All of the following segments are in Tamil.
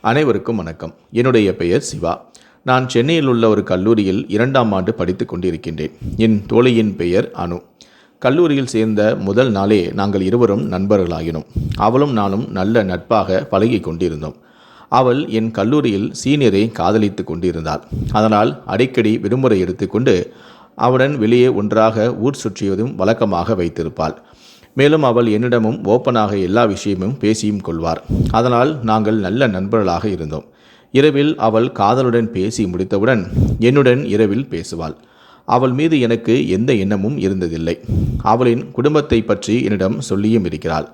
அனைவருக்கும் வணக்கம். என்னுடைய பெயர் சிவா. நான் சென்னையில் உள்ள ஒரு கல்லூரியில் 2ஆம் ஆண்டு படித்து கொண்டிருக்கின்றேன். என் தோழியின் பெயர் அனு. கல்லூரியில் சேர்ந்த முதல் நாளே நாங்கள் இருவரும் நண்பர்களாகினோம். அவளும் நானும் நல்ல நட்பாக பழகி கொண்டிருந்தோம். அவள் என் கல்லூரியில் சீனியரை காதலித்து கொண்டிருந்தாள். அதனால் அடிக்கடி விடுமுறை எடுத்துக்கொண்டு அவளுடன் வெளியே ஒன்றாக ஊர் சுற்றியதும் வழக்கமாக வைத்திருப்பாள். மேலும் அவள் என்னிடமும் ஓப்பனாக எல்லா விஷயமும் பேசியும் கொள்வார். அதனால் நாங்கள் நல்ல நண்பர்களாக இருந்தோம். இரவில் அவள் காதலுடன் பேசி முடித்தவுடன் என்னுடன் இரவில் பேசுவாள். அவள் மீது எனக்கு எந்த எண்ணமும் இருந்ததில்லை. அவளின் குடும்பத்தை பற்றி என்னிடம் சொல்லியும் இருக்கிறாள்.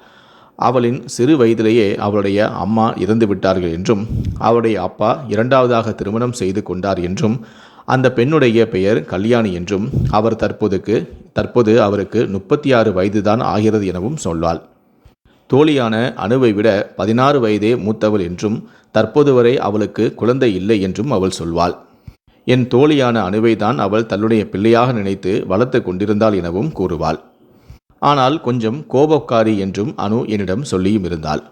அவளின் சிறு வயதிலேயே அவளுடைய அம்மா இறந்து விட்டார்கள் என்றும் அவளுடைய அப்பா இரண்டாவதாக திருமணம் செய்து கொண்டார் என்றும் அந்த பெண்ணுடைய பெயர் கல்யாணி என்றும் அவர் தற்போது அவருக்கு 36 வயதுதான் ஆகிறது எனவும் சொல்வாள். தோழியான அணுவை விட 16 வயதே மூத்தவள் என்றும் தற்போது வரை அவளுக்கு குழந்தை இல்லை என்றும் அவள் சொல்வாள். என் தோழியான அணுவை தான் அவள் தன்னுடைய பிள்ளையாக நினைத்து வளர்த்து கொண்டிருந்தாள் எனவும் கூறுவாள். ஆனால் கொஞ்சம் கோபக்காரி என்றும் அனு என்னிடம் சொல்லியும் இருந்தாள்.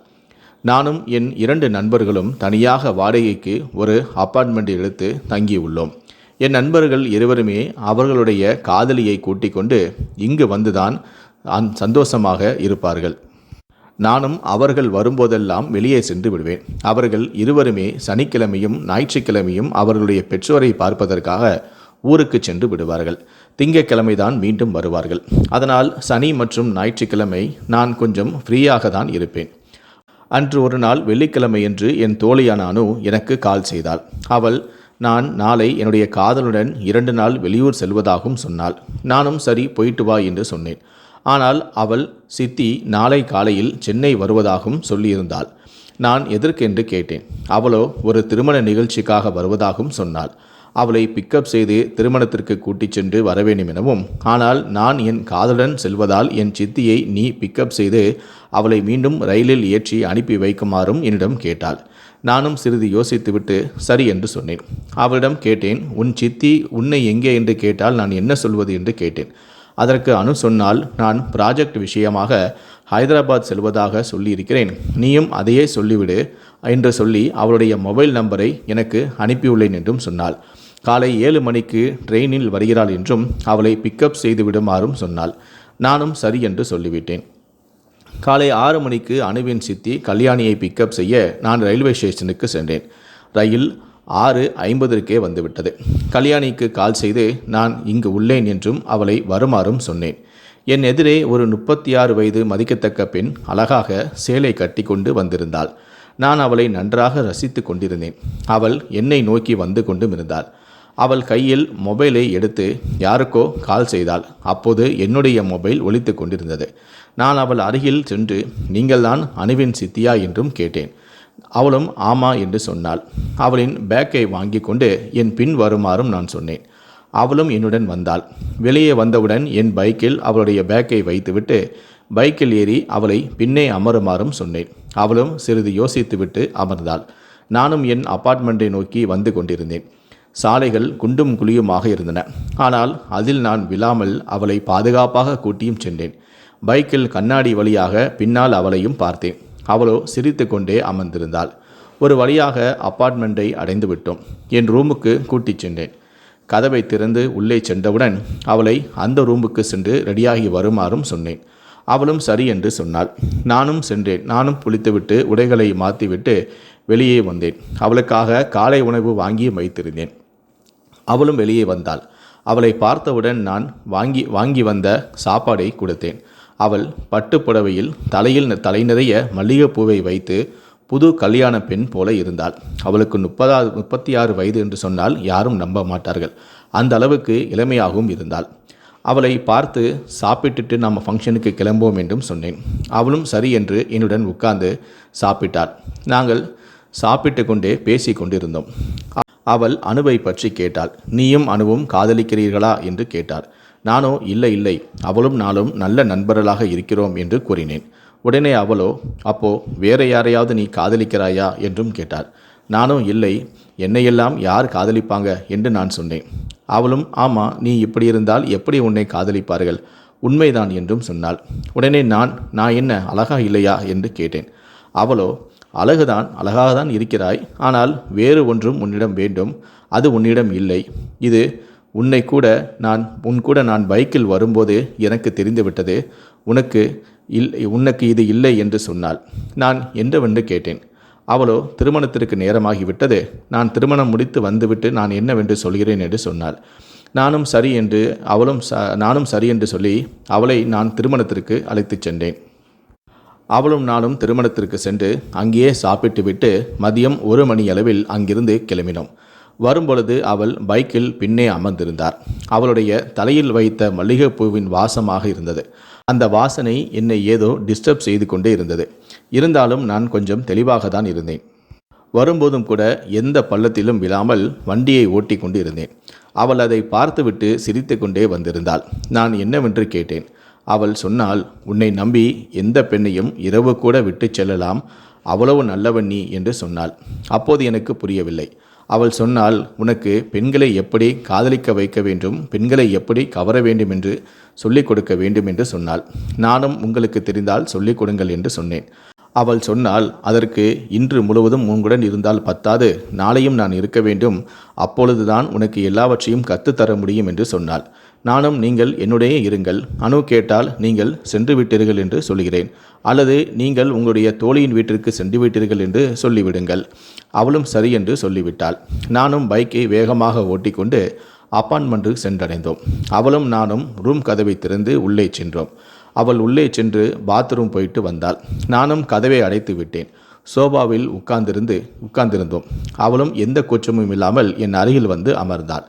நானும் என் 2 நண்பர்களும் தனியாக வாடகைக்கு ஒரு அப்பார்ட்மெண்ட் எடுத்து தங்கியுள்ளோம். என் நண்பர்கள் இருவருமே அவர்களுடைய காதலியை கூட்டிக் கொண்டு இங்கு வந்துதான் சந்தோஷமாக இருப்பார்கள். நானும் அவர்கள் வரும்போதெல்லாம் வெளியே சென்று விடுவேன். அவர்கள் இருவருமே சனிக்கிழமையும் ஞாயிற்றுக்கிழமையும் அவர்களுடைய பெற்றோரை பார்ப்பதற்காக ஊருக்கு சென்று விடுவார்கள். திங்கட்கிழமைதான் மீண்டும் வருவார்கள். அதனால் சனி மற்றும் ஞாயிற்றுக்கிழமை நான் கொஞ்சம் ஃப்ரீயாக தான் இருப்பேன். அன்று ஒரு நாள் வெள்ளிக்கிழமையன்று என் தோழியான அனு எனக்கு கால் செய்தாள். அவள் நான் நாளை என்னுடைய காதலுடன் 2 நாள் வெளியூர் செல்வதாகவும் சொன்னாள். நானும் சரி போயிட்டு வா என்று சொன்னேன். ஆனால் அவள் சித்தி நாளை காலையில் சென்னை வருவதாகவும் சொல்லியிருந்தாள். நான் எதற்கென்று கேட்டேன். அவளோ ஒரு திருமண நிகழ்ச்சிக்காக வருவதாகவும் சொன்னாள். அவளை பிக்கப் செய்து திருமணத்திற்கு கூட்டிச் சென்று வரவேண்டும் எனவும், ஆனால் நான் என் காதலுடன் செல்வதால் என் சித்தியை நீ பிக்கப் செய்து அவளை மீண்டும் ரயிலில் ஏற்றி அனுப்பி வைக்குமாறும் என்னிடம் கேட்டாள். நானும் சிறிது யோசித்துவிட்டு சரி என்று சொன்னேன். அவளிடம் கேட்டேன், உன் சித்தி உன்னை எங்கே என்று கேட்டால் நான் என்ன சொல்வது என்று கேட்டேன். அதற்கு அனு சொன்னால், நான் ப்ராஜெக்ட் விஷயமாக ஹைதராபாத் செல்வதாக சொல்லியிருக்கிறேன், நீயும் அதையே சொல்லிவிடு என்று சொல்லி அவளுடைய மொபைல் நம்பரை எனக்கு அனுப்பியுள்ளேன் என்றும் சொன்னாள். காலை 7 மணிக்கு ட்ரெயினில் வருகிறாள் என்றும் அவளை பிக்கப் செய்து விடுமாறும் சொன்னாள். நானும் சரி என்று சொல்லிவிட்டேன். காலை 6 மணிக்கு அணுவின் சித்தி கல்யாணியை பிக்கப் செய்ய நான் ரயில்வே ஸ்டேஷனுக்கு சென்றேன். ரயில் 6:50 வந்துவிட்டது. கல்யாணிக்கு கால் செய்து நான் இங்கு உள்ளேன் என்றும் அவளை வருமாறும் சொன்னேன். என் எதிரே ஒரு 36 வயது மதிக்கத்தக்க பெண் அழகாக சேலை கட்டி கொண்டு வந்திருந்தாள். நான் அவளை நன்றாக ரசித்து கொண்டிருந்தேன். அவள் என்னை நோக்கி வந்து கொண்டும் இருந்தாள். அவள் கையில் மொபைலை எடுத்து யாருக்கோ கால் செய்தாள். அப்போது என்னுடைய மொபைல் ஒலித்து கொண்டிருந்தது. நான் அவள் அருகில் சென்று நீங்கள்தான் அணுவின் சித்தியா என்றும் கேட்டேன். அவளும் ஆமா என்று சொன்னாள். அவளின் பேக்கை வாங்கி கொண்டு என் பின் வருமாறும் நான் சொன்னேன். அவளும் என்னுடன் வந்தாள். வெளியே வந்தவுடன் என் பைக்கில் அவளுடைய பேக்கை வைத்துவிட்டு பைக்கில் ஏறி அவளை பின்னே அமருமாறும் சொன்னேன். அவளும் சிறிது யோசித்துவிட்டு அமர்ந்தாள். நானும் என் அப்பார்ட்மெண்ட்டை நோக்கி வந்து கொண்டிருந்தேன். சாலைகள் குண்டும் குழியுமாக இருந்தன. ஆனால் அதில் நான் விழாமல் அவளை பாதுகாப்பாக கூட்டியும் சென்றேன். பைக்கில் கண்ணாடி வழியாக பின்னால் அவளையும் பார்த்தேன். அவளோ சிரித்து கொண்டே அமர்ந்திருந்தாள். ஒரு வழியாக அப்பார்ட்மெண்ட்டை அடைந்து விட்டோம். என் ரூமுக்கு கூட்டிச் சென்றேன். கதவை திறந்து உள்ளே சென்றவுடன் அவளை அந்த ரூமுக்கு சென்று ரெடியாகி வருமாறும் சொன்னேன். அவளும் சரி என்று சொன்னாள். நானும் சென்றேன். நானும் குளித்துவிட்டு உடைகளை மாற்றிவிட்டு வெளியே வந்தேன். அவளுக்காக காலை உணவு வாங்கி வைத்திருந்தேன். அவளும் வெளியே வந்தாள். அவளை பார்த்தவுடன் நான் வாங்கி வந்த சாப்பாடை கொடுத்தேன். அவள் பட்டுப்புடவையில் தலை நிறைய மல்லிகைப்பூவை வைத்து புது கல்யாண பெண் போல இருந்தாள். அவளுக்கு 36 வயது என்று சொன்னால் யாரும் நம்ப மாட்டார்கள். அந்த அளவுக்கு இளமையாகவும் இருந்தாள். அவளை பார்த்து சாப்பிட்டுட்டு நம்ம ஃபங்க்ஷனுக்கு கிளம்புவோம் என்றும் சொன்னேன். அவளும் சரி என்று என்னுடன் உட்கார்ந்து சாப்பிட்டாள். நாங்கள் சாப்பிட்டு கொண்டே பேசி கொண்டிருந்தோம். அவள் அணுவை பற்றி கேட்டாள். நீயும் அணுவும் காதலிக்கிறீர்களா என்று கேட்டாள். நானோ இல்லை, அவளும் நானும் நல்ல நண்பர்களாக இருக்கிறோம் என்று கூறினேன். உடனே அவளோ அப்போ வேற யாரையாவது நீ காதலிக்கிறாயா என்றும் கேட்டாள். நானோ இல்லை, என்னையெல்லாம் யார் காதலிப்பாங்க என்று நான் சொன்னேன். அவளும் ஆமா, நீ இப்படி இருந்தால் எப்படி உன்னை காதலிப்பார்கள், உண்மைதான் என்றும் சொன்னாள். உடனே நான் என்ன அழகா இல்லையா என்று கேட்டேன். அவளோ அழகாக தான் இருக்கிறாய். ஆனால் வேறு ஒன்றும் உன்னிடம் வேண்டும். அது உன்னிடம் இல்லை. இது உன் கூட நான் பைக்கில் வரும்போது எனக்கு தெரிந்துவிட்டது. உனக்கு இது இல்லை என்று சொன்னாள். நான் என்னவென்று கேட்டேன். அவளோ திருமணத்திற்கு நேரமாகிவிட்டது. நான் திருமணம் முடித்து வந்துவிட்டு நான் என்னவென்று சொல்கிறேன் என்று சொன்னாள். நானும் சரி என்று சொல்லி அவளை நான் திருமணத்திற்கு அழைத்துச் சென்றேன். அவளும் நானும் திருமணத்திற்கு சென்று அங்கேயே சாப்பிட்டு விட்டு மதியம் 1 மணி அளவில் அங்கிருந்து கிளம்பினோம். வரும்பொழுது அவள் பைக்கில் பின்னே அமர்ந்திருந்தார். அவளுடைய தலையில் வைத்த மல்லிகைப்பூவின் வாசமாக இருந்தது. அந்த வாசனை என்னை ஏதோ டிஸ்டர்ப் செய்து கொண்டே இருந்தது. இருந்தாலும் நான் கொஞ்சம் தெளிவாக தான் இருந்தேன். வரும்போதும் கூட எந்த பள்ளத்திலும் விழாமல் வண்டியை ஓட்டி கொண்டு இருந்தேன். அவள் அதை பார்த்துவிட்டு சிரித்து கொண்டே வந்திருந்தாள். நான் என்னவென்று கேட்டேன். அவள் சொன்னால், உன்னை நம்பி எந்த பெண்ணையும் இரவு கூட விட்டு செல்லலாம், அவ்வளவு நல்லவன் நீ என்று சொன்னாள். அப்போது எனக்கு புரியவில்லை. அவள் சொன்னால், உனக்கு பெண்களை எப்படி காதலிக்க வைக்க வேண்டும், பெண்களை எப்படி கவர வேண்டும் என்று சொல்லிக் கொடுக்க வேண்டும் என்று சொன்னாள். நானும் உங்களுக்கு தெரிந்தால் சொல்லிக் கொடுங்கள் என்று சொன்னேன். அவள் சொன்னால், அதற்கு இன்று முழுவதும் உங்களுடன் இருந்தால் பத்தாது, நாளையும் நான் இருக்க வேண்டும், அப்பொழுதுதான் உனக்கு எல்லாவற்றையும் கற்றுத்தர முடியும் என்று சொன்னாள். நானும் நீங்கள் என்னுடைய இருங்கள், அனு கேட்டால் நீங்கள் சென்று விட்டீர்கள் என்று சொல்கிறேன், அல்லது நீங்கள் உங்களுடைய தோழியின் வீட்டிற்கு சென்று விட்டீர்கள் என்று சொல்லிவிடுங்கள். அவளும் சரி என்று சொல்லிவிட்டாள். நானும் பைக்கை வேகமாக ஓட்டிக்கொண்டு அப்பார்ட்மெண்ட்டுக்கு சென்றடைந்தோம். அவளும் நானும் ரூம் கதவை திறந்து உள்ளே சென்றோம். அவள் உள்ளே சென்று பாத்ரூம் போயிட்டு வந்தாள். நானும் கதவை அடைத்து விட்டேன். சோபாவில் உட்கார்ந்திருந்தோம். அவளும் எந்த கூச்சமும் இல்லாமல் என் அருகில் வந்து அமர்ந்தாள்.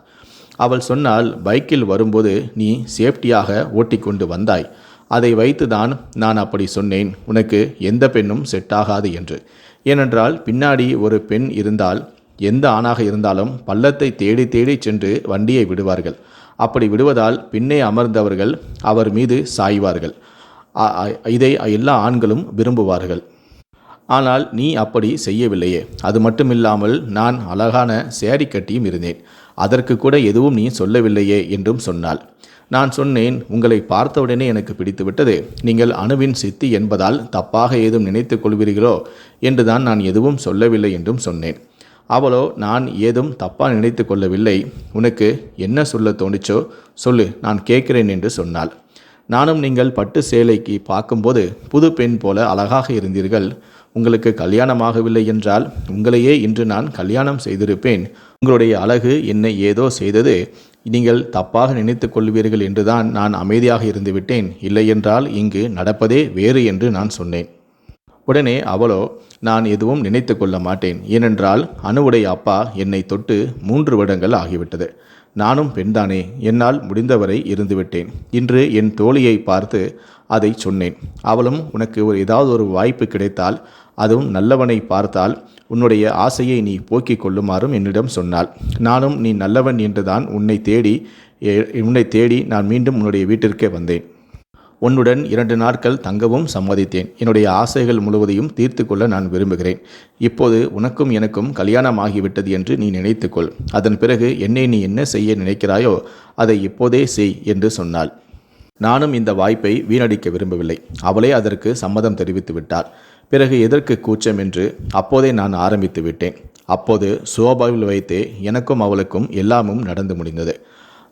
அவள் சொன்னால், பைக்கில் வரும்போது நீ சேஃப்டியாக ஓட்டிக்கொண்டு வந்தாய். அதை வைத்துதான் நான் அப்படி சொன்னேன், உனக்கு எந்த பெண்ணும் செட் ஆகாது என்று. ஏனென்றால் பின்னாடி ஒரு பெண் இருந்தால் எந்த ஆணாக இருந்தாலும் பள்ளத்தை தேடி தேடி சென்று வண்டியை விடுவார்கள். அப்படி விடுவதால் பின்னே அமர்ந்தவர்கள் அவர் மீது சாய்வார்கள். இதை எல்லா ஆண்களும் விரும்புவார்கள். ஆனால் நீ அப்படி செய்யவில்லையே. அது மட்டுமில்லாமல் நான் அழகான சேரி கட்டியும் இருந்தேன். அதற்கு கூட எதுவும் நீ சொல்லவில்லையே என்றும் சொன்னாள். நான் சொன்னேன், உங்களை பார்த்தவுடனே எனக்கு பிடித்துவிட்டது. நீங்கள் அணுவின் சித்தி என்பதால் தப்பாக ஏதும் நினைத்து கொள்வீர்களோ என்றுதான் நான் எதுவும் சொல்லவில்லை என்றும் சொன்னேன். அவளோ, நான் ஏதும் தப்பாக நினைத்து கொள்ளவில்லை, உனக்கு என்ன சொல்ல தோணிச்சோ சொல்லு, நான் கேட்கிறேன் என்று சொன்னாள். நானும், நீங்கள் பட்டு சேலைக்கு பார்க்கும்போது புது பெண் போல அழகாக இருந்தீர்கள். உங்களுக்கு கல்யாணமாகவில்லை என்றால் உங்களையே இன்று நான் கல்யாணம் செய்திருப்பேன். உங்களுடைய அழகு என்னை ஏதோ செய்தது. நீங்கள் தப்பாக நினைத்து கொள்வீர்கள் என்றுதான் நான் அமைதியாக இருந்துவிட்டேன். இல்லையென்றால் இங்கு நடப்பதே வேறு என்று நான் சொன்னேன். உடனே அவளோ, நான் எதுவும் நினைத்து கொள்ள மாட்டேன். ஏனென்றால் அணுவுடைய அப்பா என்னை தொட்டு 3 வருடங்கள் ஆகிவிட்டது. நானும் பெண்தானே, என்னால் முடிந்தவரை இருந்துவிட்டேன். இன்று என் தோழியை பார்த்து அதை சொன்னேன். அவளும், உனக்கு ஏதாவது ஒரு வாய்ப்பு கிடைத்தால், அதுவும் நல்லவனை பார்த்தால் உன்னுடைய ஆசையை நீ போக்கிக் கொள்ளுமாறும் என்னிடம் சொன்னாள். நானும் நீ நல்லவன் என்றுதான் உன்னை தேடி நான் மீண்டும் உன்னுடைய வீட்டிற்கே வந்தேன். உன்னுடன் 2 நாட்கள் தங்கவும் சம்மதித்தேன். என்னுடைய ஆசைகள் முழுவதையும் தீர்த்து கொள்ள நான் விரும்புகிறேன். இப்போது உனக்கும் எனக்கும் கல்யாணமாகிவிட்டது என்று நீ நினைத்துக்கொள். அதன் பிறகு என்னை நீ என்ன செய்ய நினைக்கிறாயோ அதை இப்போதே செய் என்று சொன்னாள். நானும் இந்த வாய்ப்பை வீணடிக்க விரும்பவில்லை. அவளே அதற்கு சம்மதம் தெரிவித்து விட்டாள். பிறகு எதற்கு கூச்சம் என்று அப்போதே நான் ஆரம்பித்து விட்டேன். அப்போது சோபாவில் வைத்தே எனக்கும் அவளுக்கும் எல்லாமும் நடந்து முடிந்தது.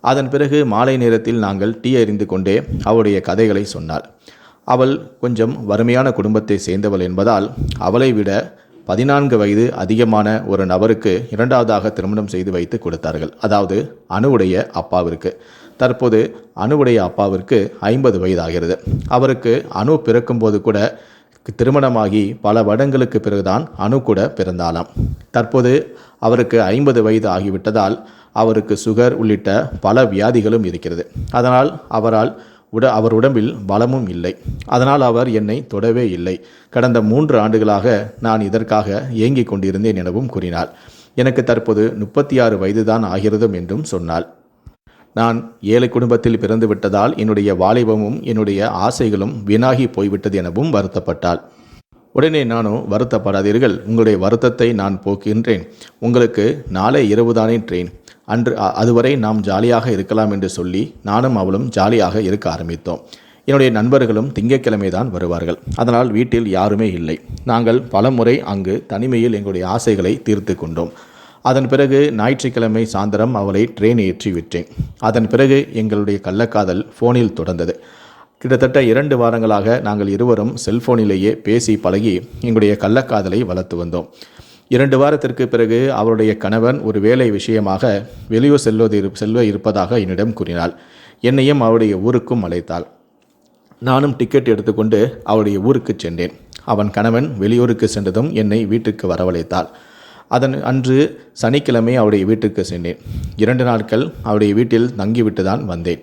அதன் பிறகு மாலை நேரத்தில் நாங்கள் டீ அறிந்து கொண்டே அவளுடைய கதைகளை சொன்னாள். அவள் கொஞ்சம் வறுமையான குடும்பத்தை சேர்ந்தவள் என்பதால் அவளை விட 14 வயது அதிகமான ஒரு நபருக்கு 2வதாக திருமணம் செய்து வைத்து கொடுத்தார்கள். அதாவது அணுவுடைய அப்பாவிற்கு. தற்போது அணுவுடைய அப்பாவிற்கு 50 வயதாகிறது. அவருக்கு அணு பிறக்கும்போது கூட திருமணமாகி பல வருடங்களுக்கு பிறகுதான் அணு கூட பிறந்தாளாம். தற்போது அவருக்கு 50 வயது ஆகிவிட்டதால் அவருக்கு சுகர் உள்ளிட்ட பல வியாதிகளும் இருக்கிறது. அதனால் அவர் உடம்பில் பலமும் இல்லை. அதனால் அவர் என்னை தொடவே இல்லை. கடந்த 3 ஆண்டுகளாக நான் இதற்காக ஏங்கிக் கொண்டிருந்தேன் எனவும் கூறினாள். எனக்கு தற்போது 36 வயதுதான் ஆகிறது என்றும் சொன்னாள். நான் ஏழை குடும்பத்தில் பிறந்து விட்டதால் என்னுடைய வாலிபமும் என்னுடைய ஆசைகளும் வீணாகி போய்விட்டது எனவும் வருத்தப்பட்டாள். உடனே நானும், வருத்தப்படாதீர்கள், உங்களுடைய வருத்தத்தை நான் போக்கின்றேன். உங்களுக்கு நாளை இரவுதானே ட்ரெயின், அதுவரை நாம் ஜாலியாக இருக்கலாம் என்று சொல்லி நானும் அவளும் ஜாலியாக இருக்க ஆரம்பித்தோம். என்னுடைய நண்பர்களும் திங்கட்கிழமை தான் வருவார்கள். அதனால் வீட்டில் யாருமே இல்லை. நாங்கள் பலமுறை அங்கு தனிமையில் எங்களுடைய ஆசைகளை தீர்த்து கொண்டோம். அதன் பிறகு ஞாயிற்றுக்கிழமை சாயந்தரம் அவளை ட்ரெயின் ஏற்றி விட்டேன். அதன் பிறகு எங்களுடைய கள்ளக்காதல் ஃபோனில் தொடர்ந்தது. கிட்டத்தட்ட 2 வாரங்களாக நாங்கள் இருவரும் செல்போனிலேயே பேசி பழகி எங்களுடைய கள்ளக்காதலை வளர்த்து வந்தோம். 2 வாரத்திற்கு பிறகு அவருடைய கணவன் ஒரு வேலை விஷயமாக வெளியூர் செல்வ இருப்பதாக என்னிடம் கூறினாள். என்னையும் அவருடைய ஊருக்கும் அழைத்தாள். நானும் டிக்கெட் எடுத்துக்கொண்டு அவருடைய ஊருக்கு சென்றேன். அவன் கணவன் வெளியூருக்கு சென்றதும் என்னை வீட்டுக்கு வரவழைத்தாள். அன்று சனிக்கிழமை அவருடைய வீட்டுக்கு சென்றேன். 2 நாட்கள் அவருடைய வீட்டில் தங்கிவிட்டு தான் வந்தேன்.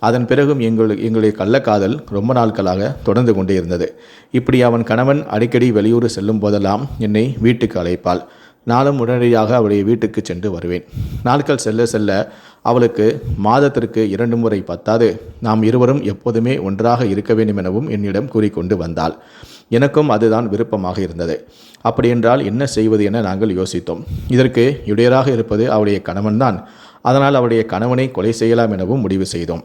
அதன் பிறகும் எங்களுடைய கள்ளக்காதல் ரொம்ப நாட்களாக தொடர்ந்து கொண்டே இருந்தது. இப்படி அவன் கணவன் அடிக்கடி வெளியூர் செல்லும் போதெல்லாம் என்னை வீட்டுக்கு அழைப்பாள். நானும் உடனடியாக அவருடைய வீட்டுக்கு சென்று வருவேன். நாட்கள் செல்ல செல்ல அவளுக்கு மாதத்திற்கு 2 முறை பத்தாது நாம் இருவரும் எப்போதுமே ஒன்றாக இருக்க வேண்டும் எனவும் என்னிடம் கூறிக்கொண்டு வந்தாள். எனக்கும் அதுதான் விருப்பமாக இருந்தது. அப்படியென்றால் என்ன செய்வது என நாங்கள் யோசித்தோம். இதற்கு இடையராக இருப்பது அவளுடைய கணவன்தான். அதனால் அவளுடைய கணவனை கொலை செய்யலாம் எனவும் முடிவு செய்தோம்.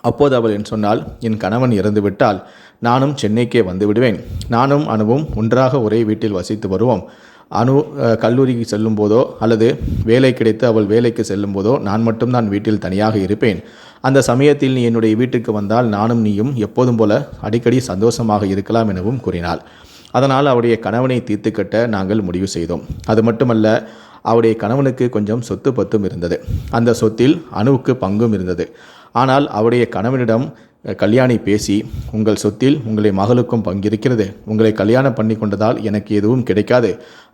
அப்போது அவள் என் சொன்னால், என் கணவன் இறந்துவிட்டால் நானும் சென்னைக்கே வந்து விடுவேன். நானும் அனுவும் ஒன்றாக ஒரே வீட்டில் வசித்து வருவோம். அனு கல்லூரிக்கு செல்லும் போதோ அல்லது வேலை கிடைத்து அவள் வேலைக்கு செல்லும் போதோ நான் மட்டும்தான் வீட்டில் தனியாக இருப்பேன். அந்த சமயத்தில் நீ என்னுடைய வீட்டுக்கு வந்தால் நானும் நீயும் எப்போதும் போல அடிக்கடி சந்தோஷமாக இருக்கலாம் எனவும் கூறினாள். அதனால் அவருடைய கணவனை தீர்த்து கட்ட நாங்கள் முடிவு செய்தோம். அது மட்டுமல்ல, அவருடைய கணவனுக்கு கொஞ்சம் சொத்து பத்தும் இருந்தது. அந்த சொத்தில் அணுவுக்கு பங்கும் இருந்தது. ஆனால் அவருடைய கணவனிடம் கல்யாணி பேசி, உங்கள் சொத்தில் உங்களை மகளுக்கும் பங்கிருக்கிறது, உங்களை கல்யாணம் பண்ணி கொண்டதால் எனக்கு எதுவும் கிடைக்காது,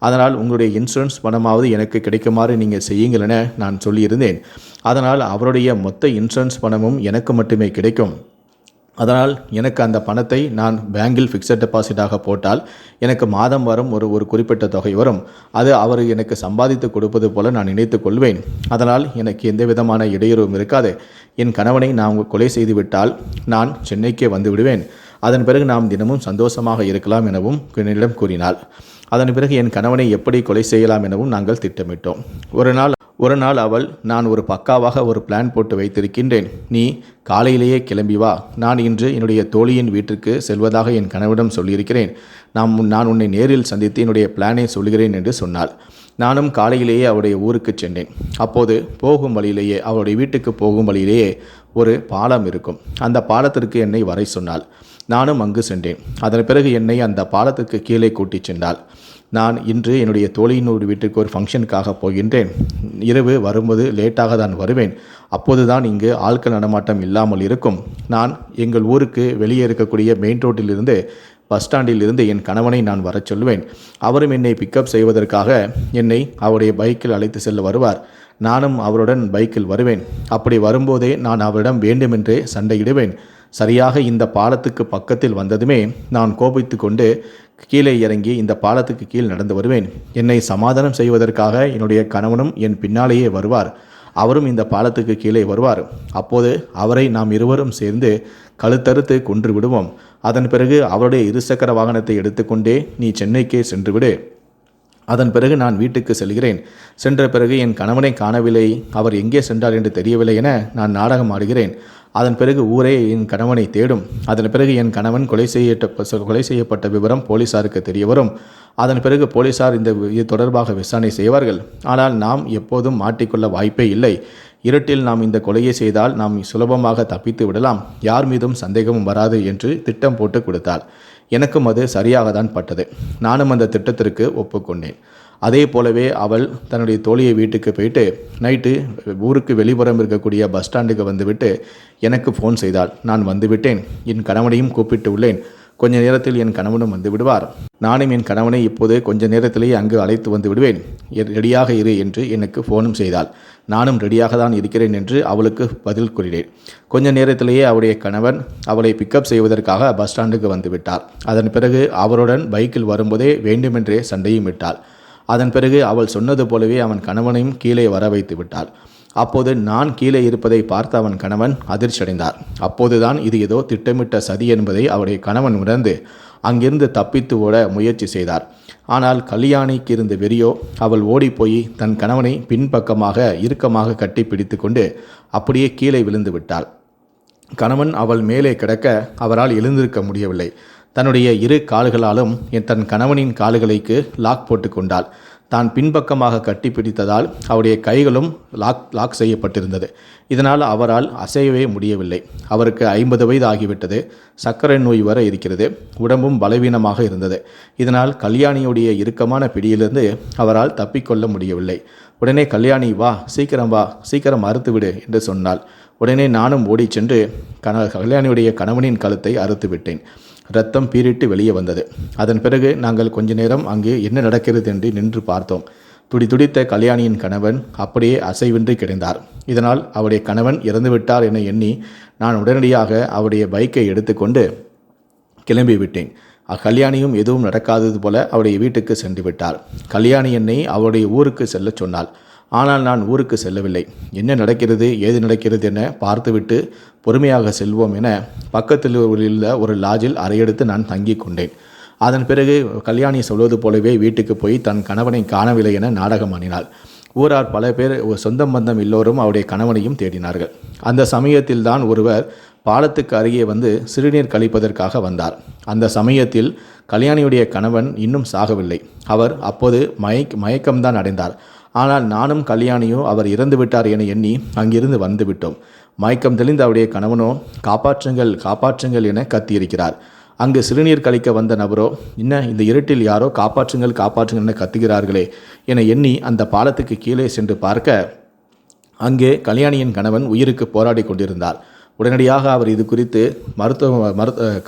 அதனால் உங்களுடைய இன்சூரன்ஸ் பணமாவது எனக்கு கிடைக்குமாறு நீங்கள் செய்யுங்கள் என நான் சொல்லியிருந்தேன். அதனால் அவருடைய மொத்த இன்சூரன்ஸ் பணமும் எனக்கு மட்டுமே கிடைக்கும். அதனால் எனக்கு அந்த பணத்தை நான் பேங்கில் ஃபிக்ஸட் டெபாசிட்டாக போட்டால் எனக்கு மாதம் வரும் ஒரு குறிப்பிட்ட தொகை வரும். அது அவர் எனக்கு சம்பாதித்து கொடுப்பது போல நான் நினைத்து கொள்வேன். அதனால் எனக்கு எந்த விதமான இடையூறும் இருக்காது. என் கணவனை நான் கொலை செய்துவிட்டால் நான் சென்னைக்கே வந்து விடுவேன். அதன் பிறகு நாம் தினமும் சந்தோஷமாக இருக்கலாம் எனவும் என்னிடம் கூறினாள். அதன் பிறகு என் கணவனை எப்படி கொலை செய்யலாம் எனவும் நாங்கள் திட்டமிட்டோம். ஒரு நாள் அவள், நான் ஒரு பக்காவாக ஒரு பிளான் போட்டு வைத்திருக்கின்றேன், நீ காலையிலேயே கிளம்பி வா, நான் இன்று என்னுடைய தோழியின் வீட்டிற்கு செல்வதாக என் கணவனிடம் சொல்லியிருக்கிறேன், நான் உன்னை நேரில் சந்தித்து என்னுடைய பிளானை சொல்கிறேன் என்று சொன்னாள். நானும் காலையிலேயே அவருடைய ஊருக்கு சென்றேன். அப்போது போகும் வழியிலேயே, அவருடைய வீட்டுக்கு போகும் வழியிலேயே ஒரு பாலம் இருக்கும். அந்த பாலத்திற்கு என்னை வரை சொன்னாள். நானும் அங்கு சென்றேன். அதன் பிறகு என்னை அந்த பாலத்துக்கு கீழே கூட்டிச் சென்றாள். நான் இன்று என்னுடைய தோழியினோடு வீட்டுக்கு ஒரு ஃபங்க்ஷனுக்காக போகின்றேன். இரவு வரும்போது லேட்டாக தான் வருவேன். அப்போது தான் இங்கு ஆட்கள் நடமாட்டம் இல்லாமல் இருக்கும். நான் எங்கள் ஊருக்கு வெளியே இருக்கக்கூடிய மெயின் ரோட்டிலிருந்து பஸ் ஸ்டாண்டில் இருந்து என் கணவனை நான் வரச் சொல்வேன். அவரும் என்னை பிக்கப் செய்வதற்காக என்னை அவருடைய பைக்கில் அழைத்து செல்ல வருவார். நானும் அவருடன் பைக்கில் வருவேன். அப்படி வரும்போதே நான் அவரிடம் வேண்டுமென்றே சண்டையிடுவேன். சரியாக இந்த பாலத்துக்கு பக்கத்தில் வந்ததுமே நான் கோபித்து கொண்டு கீழே இறங்கி இந்த பாலத்துக்கு கீழ் நடந்து வருவேன். என்னை சமாதானம் செய்வதற்காக என்னுடைய கணவனும் என் பின்னாலேயே வருவார். அவரும் இந்த பாலத்துக்கு கீழே வருவார். அப்போது அவரை நாம் இருவரும் சேர்ந்து கழுத்தறுத்து கொன்று விடுவோம். அதன் பிறகு அவருடைய இருசக்கர வாகனத்தை எடுத்துக்கொண்டே நீ சென்னைக்கே சென்று விடு. அதன் பிறகு நான் வீட்டுக்கு செல்கிறேன். சென்ற பிறகு என் கணவனை காணவில்லை, அவர் எங்கே சென்றார் என்று தெரியவில்லை என நான் நாடகம் ஆடுகிறேன். அதன் பிறகு ஊரே என் கணவனை தேடும். அதன் பிறகு என் கணவன் கொலை செய்யப்பட்ட விவரம் போலீசாருக்கு தெரிய வரும். அதன் பிறகு போலீசார் இது தொடர்பாக விசாரணை செய்வார்கள். ஆனால் நாம் எப்போதும் மாட்டிக்கொள்ள வாய்ப்பே இல்லை. இருட்டில் நாம் இந்த கொலையை செய்தால் நாம் சுலபமாக தப்பித்து விடலாம், யார் மீதும் சந்தேகமும் வராது என்று திட்டம் போட்டு கொடுத்தாள். எனக்கும் அது சரியாக தான் பட்டது. நானும் அந்த திட்டத்திற்கு ஒப்புக்கொண்டேன். அதே போலவே அவள் தன்னுடைய தோழியை வீட்டுக்கு போயிட்டு நைட்டு ஊருக்கு வெளிப்புறம் இருக்கக்கூடிய பஸ் ஸ்டாண்டுக்கு வந்துவிட்டு எனக்கு ஃபோன் செய்தாள். நான் வந்துவிட்டேன், என் கணவனையும் கூப்பிட்டு உள்ளேன், கொஞ்ச நேரத்தில் என் கணவனும் வந்து விடுவார், நானும் என் கணவனை இப்போது கொஞ்ச நேரத்திலேயே அங்கு அழைத்து வந்து விடுவேன், ரெடியாக இரு என்று எனக்கு ஃபோனும் செய்தாள். நானும் ரெடியாக தான் இருக்கிறேன் என்று அவளுக்கு பதில் கூறினேன். கொஞ்ச நேரத்திலேயே அவருடைய கணவன் அவளை பிக்கப் செய்வதற்காக பஸ் ஸ்டாண்டுக்கு வந்து விட்டார். அதன் பிறகு அவருடன் பைக்கில் வரும்போதே வேண்டுமென்றே சண்டையும் விட்டாள். அதன் பிறகு அவள் சொன்னது போலவே அவன் கணவனையும் கீழே வர வைத்து விட்டாள். அப்போது நான் கீழே இருப்பதை பார்த்த அவன் கணவன் அதிர்ச்சியடைந்தார். அப்போதுதான் இது ஏதோ திட்டமிட்ட சதி என்பதை அவருடைய கணவன் உணர்ந்து அங்கிருந்து தப்பித்து ஓட முயற்சி செய்தார். ஆனால் கல்யாணிக்கு இருந்த வெறியோ, அவள் ஓடிப்போய் தன் கணவனை பின்பக்கமாக இறுக்கமாக கட்டி பிடித்து கொண்டு அப்படியே கீழே விழுந்து விட்டாள். கணவன் அவள் மேலே கிடக்க அவரால் எழுந்திருக்க முடியவில்லை. தன்னுடைய இரு கால்களாலும் தன் கணவனின் கால்களுக்கு லாக் போட்டு கொண்டாள். தான் பின்பக்கமாக கட்டி பிடித்ததால் அவருடைய கைகளும் லாக் செய்யப்பட்டிருந்தது. இதனால் அவரால் அசையவே முடியவில்லை. அவருக்கு 50 வயது ஆகிவிட்டது. சர்க்கரை நோய் வர இருக்கிறது. உடம்பும் பலவீனமாக இருந்தது. இதனால் கல்யாணியுடைய இறுக்கமான பிடியிலிருந்து அவரால் தப்பிக்கொள்ள முடியவில்லை. உடனே கல்யாணி, வா, சீக்கிரம் வா, சீக்கிரம் அறுத்துவிடு என்று சொன்னாள். உடனே நானும் ஓடி சென்று கல்யாணியுடைய கணவனின் கழுத்தை அறுத்து விட்டேன். இரத்தம் பீரிட்டு வெளியே வந்தது. அதன் பிறகு நாங்கள் கொஞ்ச நேரம் அங்கே என்ன நடக்கிறது என்று நின்று பார்த்தோம். துடித்த கல்யாணியின் கணவன் அப்படியே அசைவின்றி கிடந்தார். இதனால் அவருடைய கணவன் இறந்துவிட்டார் என எண்ணி நான் உடனடியாக அவருடைய பைக்கை எடுத்துக்கொண்டு கிளம்பிவிட்டேன். கல்யாணியும் எதுவும் நடக்காதது போல அவருடைய வீட்டுக்கு சென்று விட்டார். கல்யாணி என்னை அவருடைய ஊருக்கு செல்ல சொன்னாள். ஆனால் நான் ஊருக்கு செல்லவில்லை. என்ன நடக்கிறது, ஏது நடக்கிறது என பார்த்துவிட்டு பொறுமையாக செல்வோம் என பக்கத்தில் உள்ள ஒரு லாட்ஜில் அறையெடுத்து நான் தங்கி கொண்டேன். அதன் பிறகு கல்யாணி சொல்வது போலவே வீட்டுக்கு போய் தன் கணவனை காணவில்லை என நாடகம் ஆடினாள். ஊரார் பல பேர், சொந்தம் பந்தம் எல்லோரும் அவருடைய கணவனையும் தேடினார்கள். அந்த சமயத்தில் தான் ஒருவர் பாலத்துக்கு அருகே வந்து சிறுநீர் கழிப்பதற்காக வந்தார். அந்த சமயத்தில் கல்யாணியுடைய கணவன் இன்னும் சாகவில்லை. அவர் அப்போது மயக்கம்தான் அடைந்தார். ஆனால் நானும் கல்யாணியோ அவர் இறந்து விட்டார் என எண்ணி அங்கிருந்து வந்து விட்டோம். மயக்கம் தெளிந்த அவருடைய கணவனோ காப்பாற்றுங்கள் காப்பாற்றுங்கள் என கத்தியிருக்கிறார். அங்கு சிறுநீர் கழிக்க வந்த நபரோ, என்ன இந்த இருட்டில் யாரோ காப்பாற்றுங்கள் காப்பாற்றுங்கள் என கத்துகிறார்களே என எண்ணி அந்த பாலத்துக்கு கீழே சென்று பார்க்க அங்கே கல்யாணியின் கணவன் உயிருக்கு போராடி கொண்டிருந்தார். உடனடியாக அவர் இது குறித்து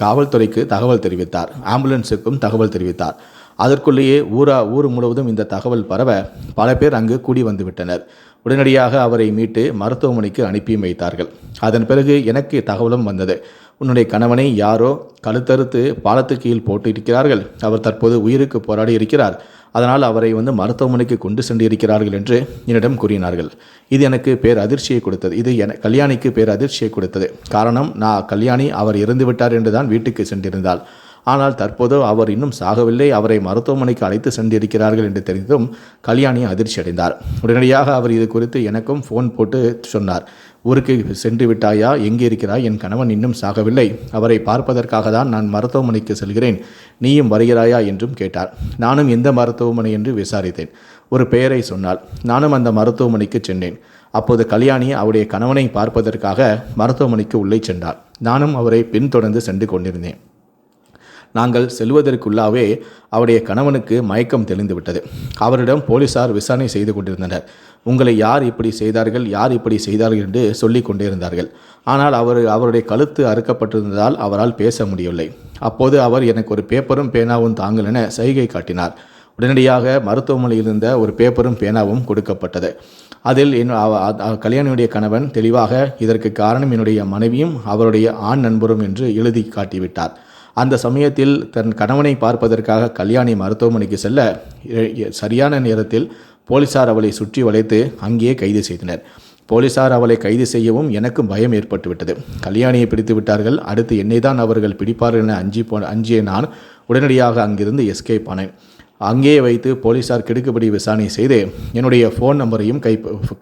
காவல்துறைக்கு தகவல் தெரிவித்தார். ஆம்புலன்ஸுக்கும் தகவல் தெரிவித்தார். அதற்குள்ளேயே ஊர் முழுவதும் இந்த தகவல் பரவ பல பேர் அங்கு கூடி வந்துவிட்டனர். உடனடியாக அவரை மீட்டு மருத்துவமனைக்கு அனுப்பியும் வைத்தார்கள். அதன் பிறகு எனக்கு தகவலும் வந்தது. உன்னுடைய கணவனை யாரோ கழுத்தறுத்து பாலத்துக்கு கீழ் போட்டிருக்கிறார்கள். அவர் தற்போது உயிருக்கு போராடி இருக்கிறார். அதனால் அவரை மருத்துவமனைக்கு கொண்டு சென்று இருக்கிறார்கள் என்று என்னிடம் கூறினார்கள். இது எனக்கு பேரதிர்ச்சியை கொடுத்தது. இது கல்யாணிக்கு பேரதிர்ச்சியை கொடுத்தது. காரணம், கல்யாணி அவர் இறந்துவிட்டார் என்று தான் வீட்டுக்கு சென்றிருந்தாள். ஆனால் தற்போது அவர் இன்னும் சாகவில்லை, அவரை மருத்துவமனைக்கு அழைத்து சென்றிருக்கிறார்கள் என்று தெரிந்ததும் கல்யாணி அதிர்ச்சி அடைந்தார். உடனடியாக அவர் இது குறித்து எனக்கும் ஃபோன் போட்டு சொன்னார். ஊருக்கு சென்று விட்டாயா, எங்கே இருக்கிறாய், என் கணவன் இன்னும் சாகவில்லை, அவரை பார்ப்பதற்காக தான் நான் மருத்துவமனைக்கு செல்கிறேன், நீயும் வருகிறாயா என்றும் கேட்டார். நானும் எந்த மருத்துவமனை என்று விசாரித்தேன். ஒரு பெயரை சொன்னாள். நானும் அந்த மருத்துவமனைக்கு சென்றேன். அப்போது கல்யாணி அவருடைய கணவனை பார்ப்பதற்காக மருத்துவமனைக்கு உள்ளே சென்றார். நானும் அவரை பின்தொடர்ந்து சென்று கொண்டிருந்தேன். நாங்கள் செல்வதற்குள்ளாவே அவருடைய கணவனுக்கு மயக்கம் தெளிந்து விட்டது. அவரிடம் போலீசார் விசாரணை செய்து கொண்டிருந்தனர். உங்களை யார் இப்படி செய்தார்கள் என்று சொல்லி கொண்டிருந்தார்கள். ஆனால் அவருடைய கழுத்து அறுக்கப்பட்டிருந்ததால் அவரால் பேச முடியவில்லை. அப்போது அவர் எனக்கு ஒரு பேப்பரும் பேனாவும் தாங்கள் என சைகை காட்டினார். உடனடியாக மருத்துவமனையில் இருந்த ஒரு பேப்பரும் பேனாவும் கொடுக்கப்பட்டது. அதில் கல்யாணியுடைய கணவன் தெளிவாக இதற்கு காரணம் என்னுடைய மனைவியும் அவருடைய ஆண் நண்பரும் என்று எழுதி காட்டிவிட்டார். அந்த சமயத்தில் தன் கணவனை பார்ப்பதற்காக கல்யாணி மருத்துவமனைக்கு செல்ல சரியான நேரத்தில் போலீசார் அவளை சுற்றி வளைத்து அங்கேயே கைது செய்தனர். போலீசார் அவளை கைது செய்யவும் எனக்கும் பயம் ஏற்பட்டுவிட்டது. கல்யாணியை பிடித்து விட்டார்கள், அடுத்து என்னை தான் அவர்கள் பிடிப்பார்கள் என அஞ்சிய நான் உடனடியாக அங்கிருந்து எஸ்கேப் ஆனேன். அங்கேயே வைத்து போலீசார் கிடுக்குப்படி விசாரணை செய்து என்னுடைய ஃபோன் நம்பரையும்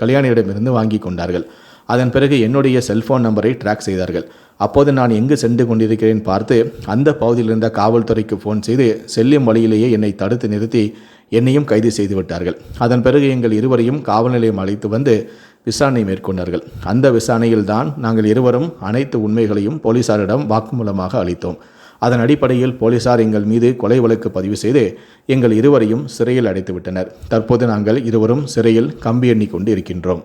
கல்யாணியிடமிருந்து வாங்கி கொண்டார்கள். அதன் பிறகு என்னுடைய செல்ஃபோன் நம்பரை ட்ராக் செய்தார்கள். அப்போது நான் எங்கு சென்று கொண்டிருக்கிறேன் பார்த்து அந்த பகுதியில் இருந்த காவல்துறைக்கு ஃபோன் செய்து செல்லும் வழியிலேயே என்னை தடுத்து நிறுத்தி என்னையும் கைது செய்து விட்டார்கள். அதன் பிறகு எங்கள் இருவரையும் காவல் நிலையம் அழைத்து வந்து விசாரணை மேற்கொண்டார்கள். அந்த விசாரணையில் தான் நாங்கள் இருவரும் அனைத்து உண்மைகளையும் போலீசாரிடம் வாக்குமூலமாக அளித்தோம். அதன் அடிப்படையில் போலீசார் எங்கள் மீது கொலை வழக்கு பதிவு செய்து எங்கள் இருவரையும் சிறையில் அடைத்து விட்டனர். தற்போது நாங்கள் இருவரும் சிறையில் கம்பி எண்ணிக்கொண்டு இருக்கின்றோம்.